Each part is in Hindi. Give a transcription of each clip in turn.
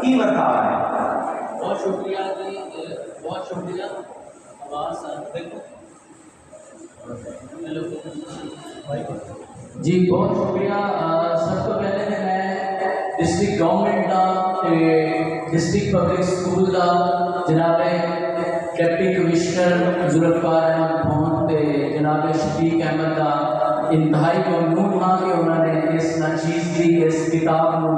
की बर्ताव है? बहुत शुक्रिया जी, बहुत शुक्रिया। आवाज़ जी बहुत शुक्रिया। सब तो पहले तो मैं डिस्ट्रिक्ट गवर्नमेंट का डिस्ट्रिक्ट पब्लिक स्कूल का जनाब डिप्टी कमिश्नर जुल्फकार अहमद भवन के जनाब शफीक अहमद का इंतहाई ममनून हाँ कि उन्होंने इस नाचीज़ की इस किताब को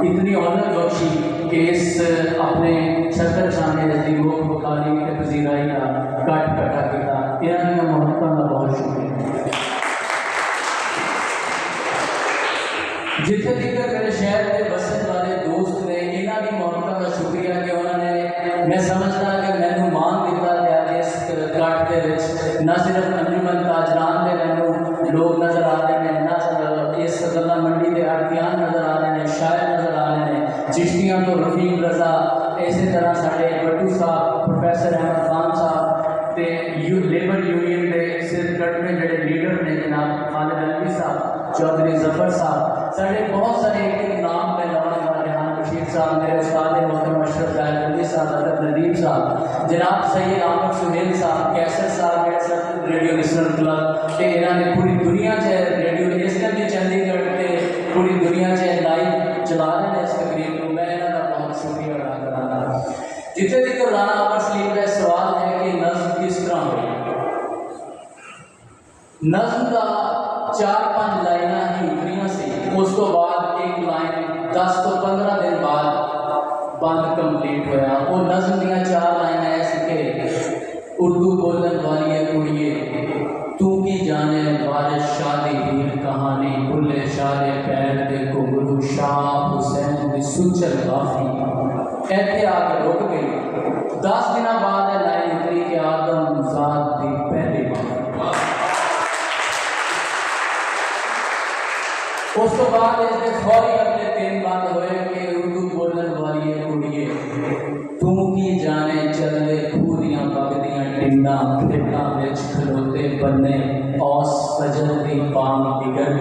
इतनी औनत बख्शी कि इस अपने सत्तर सामने नजदीक मुख बुखारी के पजीराई का कट कटा किया। इन्होंने मोहब्बत का बहुत शुक्रिया। जिथे तक मेरे शहर के बसन वाले दोस्त ने इन्हों की मोहब्बत का शुक्रिया कि उन्होंने मैं समझता कि मैनू मान दिता गया इस कट के न सिर्फ अंजुमन ताजरान के मैनू लोग नज़र आ रहे हैं, न इस गला मंडी के अड़तियान नज़र आ रहे हैं, शायर नज़र आ रहे हैं, चिश्तियां तो रफीक रजा, इसी तरह साढ़े भट्टू साहब, प्रोफैसर अहमद खान साहब ते लेबर यूनियन के सिरकट में जोड़े लीडर ने जनाब खालिद अलवी साहब, चौधरी जफर साहब, साढ़े बहुत सारे एक नाम में लवाना रेहान बशीर साहब, मेरे उस्ताद मोहतरम अशरफ जायदी साहब, अदब नदीम साहब, जनाब सैयद आमद सुहेल साहब, कैसर साहब, कैसर रेडियो लिसनर क्लब के इन्होंने पूरी दुनिया से रेडियो इस करके चंडीगढ़ के पूरी दुनिया से लाइव चला रहे हैं इस तकरीब को। मैं इन्हों का बहुत शुक्रिया अदा कराना। जिथे तक राना अमर सलीम का सवाल है कि नज़्म किस तरह हुई, नज़्म का 4-5 लाइना ही उतरियां सी, उस तो बाद एक लाइन 10 तो 15 दिन बाद बंद कंप्लीट होया। वो नज़्म दियां 4 लाइना ऐसी के उर्दू बोलन वाली कुड़िए तू की जाने बारिश शादी हीर कहानी बुल्ले शारे पैर दे गुरु शाह हुसैन दी सुचल काफी ऐसे आके रुक गई। 10 दिन बाद लाइन उतरी कि आदम ज़ात दी पहली बार। उस तो बाद इसके फौरी अगले 3 बंद हुए कि उर्दू बोलन वाली कुड़िए तू की जाने चलते खूदियां बगदियां टिंडा खेतां विच खलोते बन्ने औस फजर दी पाम बिगड़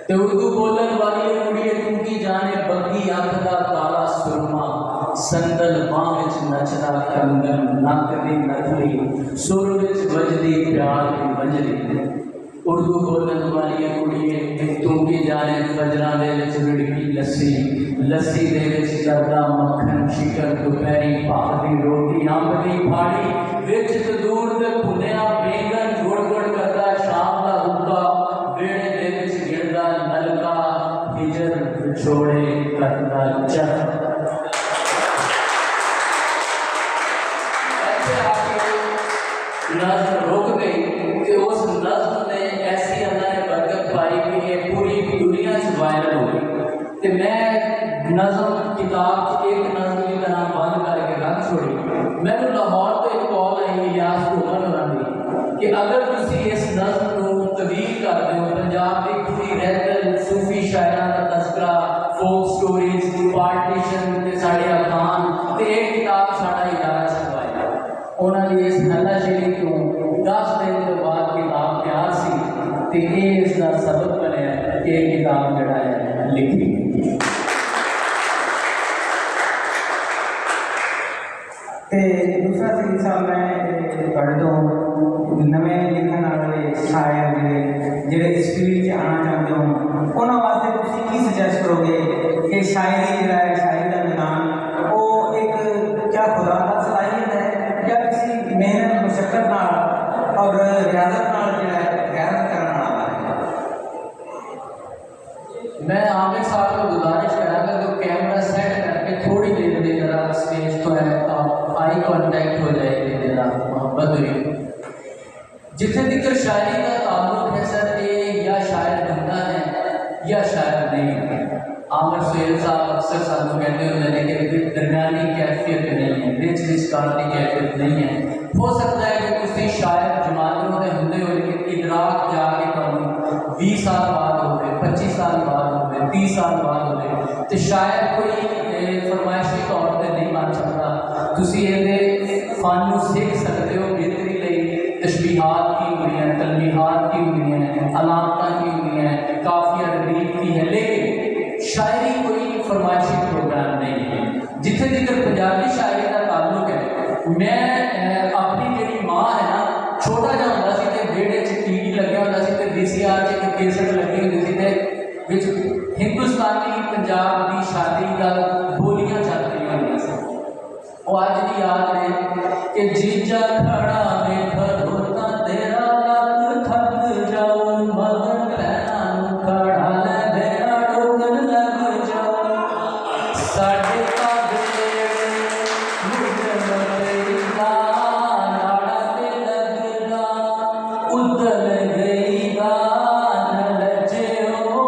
ते उर्दू बोलन वाली कुड़िए तू की जाने बग्गी अख दा काला सुरमा संदल बाह विच नचदा कंगन नक दी नथली सुर विच वजदी प्यार दी वंजरी। उर्दू बोलन वाली कुड़िए तू की जाने फजरां दे विच रिड़की लस्सी लस्सी दे विच करदा मक्खन शिकर दोपहरी भाती रोटी अंब दी फाड़ी विच तंदूर दे भुनिया बैंगन गुड़ गुड़ करदा शाम दा हुक्का वेड़े दे विच गिरदा नलका हिजर विछोड़े करदा चर। नज़्म रुक गई कि उस नज़्म ने ऐसी अल्लाह ने बरकत पाई कि ये पूरी दुनिया से वायरल हो गई। तो मैं नज़्म किताब एक नज़्म की तरह बंद करके रख छोड़ी। मैंने लाहौर तो एक कॉल आई इलियास घुमन होना दी कि अगर तुम इस नज़्म को तब्दील कर दो पंजाब की पूरी रहतर सूफी शायरां का तस्करा फोक स्टोरीज पार्टीशन के साढ़े अखान तो एक किताब साढ़ा इदारा छपवाएगा। उन्होंने इस हल्लाशेरी को 10 दिन के बाद किताब तैयार सी तो ये इसका सबक बनया कि किताब जड़ा है लिखी। दूसरा सीन साहब मैं पढ़ दो नवे लिखन वाले शायर जिहड़े इस फील्ड च आना चाहते हो उन्होंने वास्ते तुसीं की सजेस्ट करोगे कि शायरी जिहड़ा है शायरी का मैदान वो एक क्या खुदा का सलाहियत है या किसी मेहनत मुशक्कत नाल और रियाजत नाल जिहड़ा है गैरत करने वाला है? मैं आमिर साहब को गुजारिश करांगा तो कैमरा सेट करके थोड़ी देर में जरा स्टेज तो है आई कॉन्टैक्ट हो जाएगी, जरा मोहब्बत हुई। जिथे तक शायरी का ताल्लुक है सर ये या शायर बनता है या शायर नहीं है। आमिर सुहेल साहब अक्सर सानू कहते होंगे कि दरमियानी कैफियत नहीं है, रिच कार की कैफियत नहीं है। हो सकता है कि तुम शायर जमातों के होंगे हो लेकिन इदराक जाके तुम 20 साल बाद हो गए 25 साल बाद हो गए 30 साल बाद हो गए तो शायद कोई फरमाइशी तौर पर नहीं बन सकता। तुम ये फन सीख सकते हो बेहतरी लिए तशबीहात की हुई हैं, तलबीहात की हुई हैं, अलामत की हुई हैं, काफिया रदीफ की है, लेकिन शायरी कोई फरमाइशी प्रोग्राम नहीं है। साढ़े कागज़ उदल गई गान लजो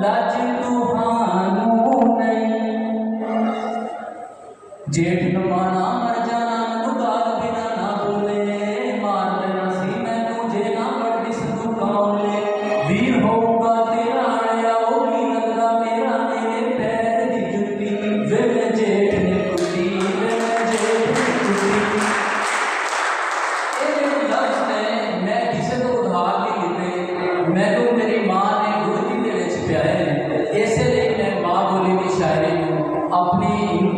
लज तुहानू नहीं जेठ नमाना मर जाना मैनू गाल बिना ना बोले मार देना सी मैनू जे ना पढ़दी संदूकां वीर होऊगा तेरा आया ओ भी लगदा मेरा मेरे पैर दी जुत्ती वे जेठ ने कुटी वे जेठ ने कुटी ਇਹ ਜਿਹੜੇ ਲਫ਼ਜ਼ ਨੇ ਮੈਂ ਕਿਸੇ ਤੋਂ ਉਧਾਰ ਨਹੀਂ ਦਿੱਤੇ ਮੈਨੂੰ ਮੇਰੀ ਮਾਂ ਨੇ ਗੁਰਦੀ ਦੇ ਵਿੱਚ ਪਿਆਏ ਨੇ ਇਸੇ ਲਈ ਮੈਂ ਮਾਂ ਬੋਲੀ ਦੀ ਸ਼ਾਇਰੀ ਨੂੰ ਆਪਣੀ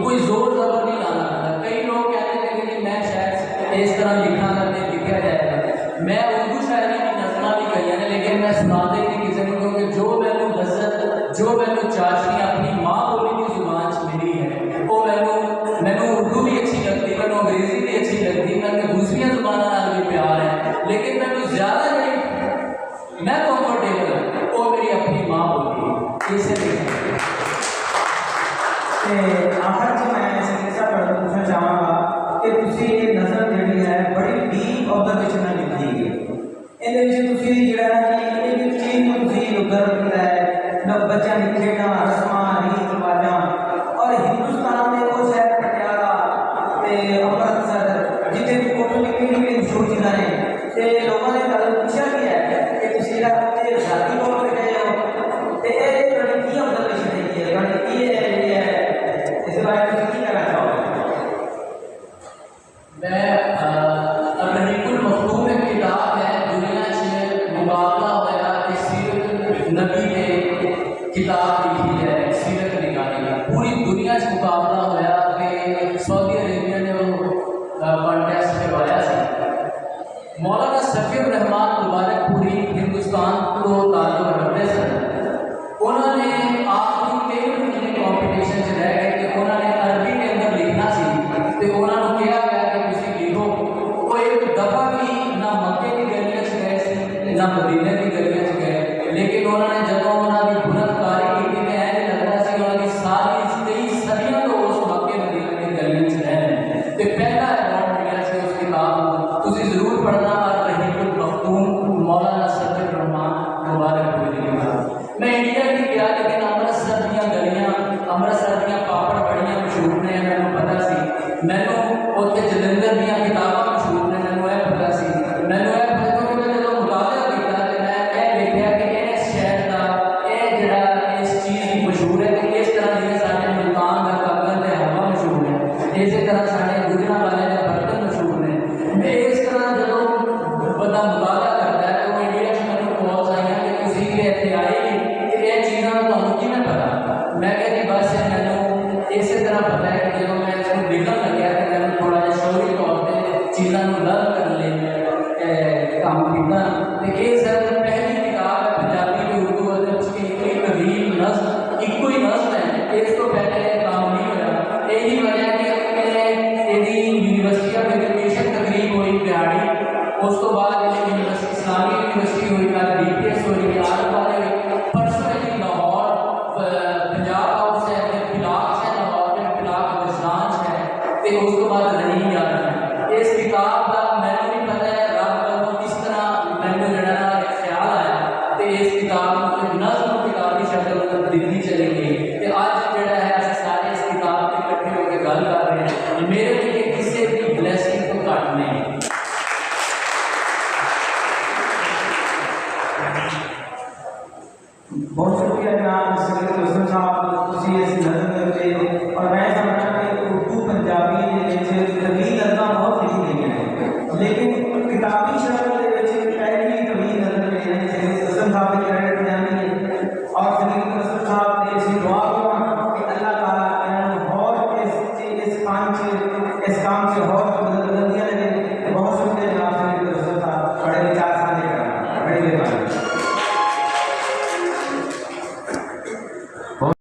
ਕੋਈ ਜ਼ੋਰ ਜ਼ਬਰ ਨਹੀਂ ਲਾਣਾ ਚਾਹੁੰਦਾ ਕਈ ਲੋਕ ਕਹਿੰਦੇ ਨੇ ਕਿ ਮੈਂ ਸ਼ਾਇਦ ਇਸ ਤਰ੍ਹਾਂ ਲਿਖਾਂਗਾ ਤੇ ਲਿਖਿਆ ਜਾਏਗਾ ਮੈਂ ਉਰਦੂ ਸ਼ਾਇਰੀ ਦੀ ਨਜ਼ਮਾਂ ਵੀ ਕਹੀਆਂ ਨੇ ਲੇਕਿਨ ਮੈਂ ਸੁਣਾਉਂਦਾ ਹੀ ਨਹੀਂ ਕਿਸੇ ਨੂੰ ਕਿਉਂਕਿ ਜੋ ਮੈਨੂੰ ਲਜ਼ਤ ਜੋ ਮੈਨੂੰ ਚਾਸ਼ਨੀ ਆਪਣੀ ਮਾਂ ਬੋਲੀ ਦੀ ਜ਼ੁਬਾਨ 'ਚ ਮਿਲੀ ਹੈ ਉਹ ਮੈਨੂੰ उर्दू भी अच्छी लगती मैं अंग्रेजी भी अच्छी लगती मैं दूसरी जुबानों भी प्यार है लेकिन मैं ज़्यादा नहीं मैं कंफर्टेबल वो मेरी अपनी माँ बोली इसे आखिर च मैं संगीत साहब ਤੁਹਾਡੇ ਤੋਂ ਪੁੱਛਣਾ ਚਾਹਾਂਗਾ ਕਿ ਤੁਸੀਂ ਇਹ ਨਜ਼ਰ ਜਿਹੜੀ ਹੈ ਬੜੀ ਡੀਪ ਆਬਜ਼ਰਵੇਸ਼ਨ ਨਾਲ ਲਿਖੀ ਹੈ ਇਹਦੇ ਵਿੱਚ ਤੁਸੀਂ ਜਿਹੜਾ ਹੈ ਕਿ ਇਹ ਚੀਜ਼ ਨੂੰ ਤੁਸੀਂ ਉਧਰ ਕੀਤਾ ਹੈ ਨਾ ਬੱਚਿਆਂ ਦੀ ਖੇਡਾਂ ਰਸਮਾਂ ਰੀਤ ਰਿਵਾਜਾਂ और हिंदुस्तान में वो शहर पटियाला अमृतसर जितने भी फोटो निकली मशहूर चीज़ा ने तो लोगों ने गल पूछा भी है कि तुम जाति तौर पर गए हो तो ये की ऑब्जर्वेशन है इस बारे में की कहना चाहोगे मैं अल-रहीकुल मखदूम एक किताब है दुनिया से मुकाबला होया कि सीरत नबी ने किताब लिखी है सीरत निकाली पूरी दुनिया से मुकाबला होया कि सऊदी अरेबिया ने वो कॉन्टेस्ट करवाया सी मौलाना सफ़ीर रहमान मुबारकपुरी हिंदुस्तान को ताल्लुक रखते सन उन्होंने आखिरी 3 महीने कॉम्पीटिशन से रह गए कि उन्होंने अरबी के अंदर लिखना सी तो उन्होंने कहा गया कि तुम लिखो वो एक दफ़ा भी ना मक्के की गलियों से गए थे ना मदीने की गलियों से गए लेकिन उन्होंने जब उन्होंने बुलंदकारी की थी मैं लग रहा था कि उन्होंने सारी 23 सदियों तो उस मक्के मदीने की गलियों से रहे तो पहला अवार्ड मिला से उस किताब को तुम जरूर पढ़ना अल-रहीकुल मखदूम मौलाना सफ़ीर रहमान मुबारकपुरी की किताब मैं इंडिया की गया लेकिन अमृतसर दी गलियां अमृतसर दी पापड़ बड़ियां मशहूर ने मैंने पता सी मैंने उत्थे जलंधर दी किताबां मशहूर ने मैंने यह पता सी मैंने यह पता क्योंकि मैं जो मुताला किया तो मैं यह लिखा कि इस शहर का यह जड़ा इस चीज़ की मशहूर है कि इस तरह जिन्हें साढ़े मुल्तान का कंगन ते हवा मशहूर है इस तरह साढ़े गुजरा वाले के बर्तन मशहूर ने इस तरह जो बंदा मुताला करता है तो इंडिया में मैंने कॉल्स आई कि किसी के इतने आएगी कि यह चीज़ों का तो कि पता मैं कहती बस मैंने इस तरह पता है कि जो मैं इसको लिखन लग्या कि मैंने थोड़ा जिहा शौरी तौर पर चीज़ों को लर्न करने काम किया तो ये सर पहली किताब है पंजाबी की उर्दू अदब की एक अजीब नज़्म एक ही नज़्म है इस तो पहले काम नहीं होया यही वजह कि यूनिवर्सिटी ऑफ एजुकेशन तकरीब हुई दिहाड़ी उस तो बाद यूनिवर्सिटी इस्लामी यूनिवर्सिटी हुई कल DPS हुई आर वाले परसों जी लाहौर पंजाब हाउस है फिलाक है लाहौर में फिलाक वजदान है तो उस तो बाद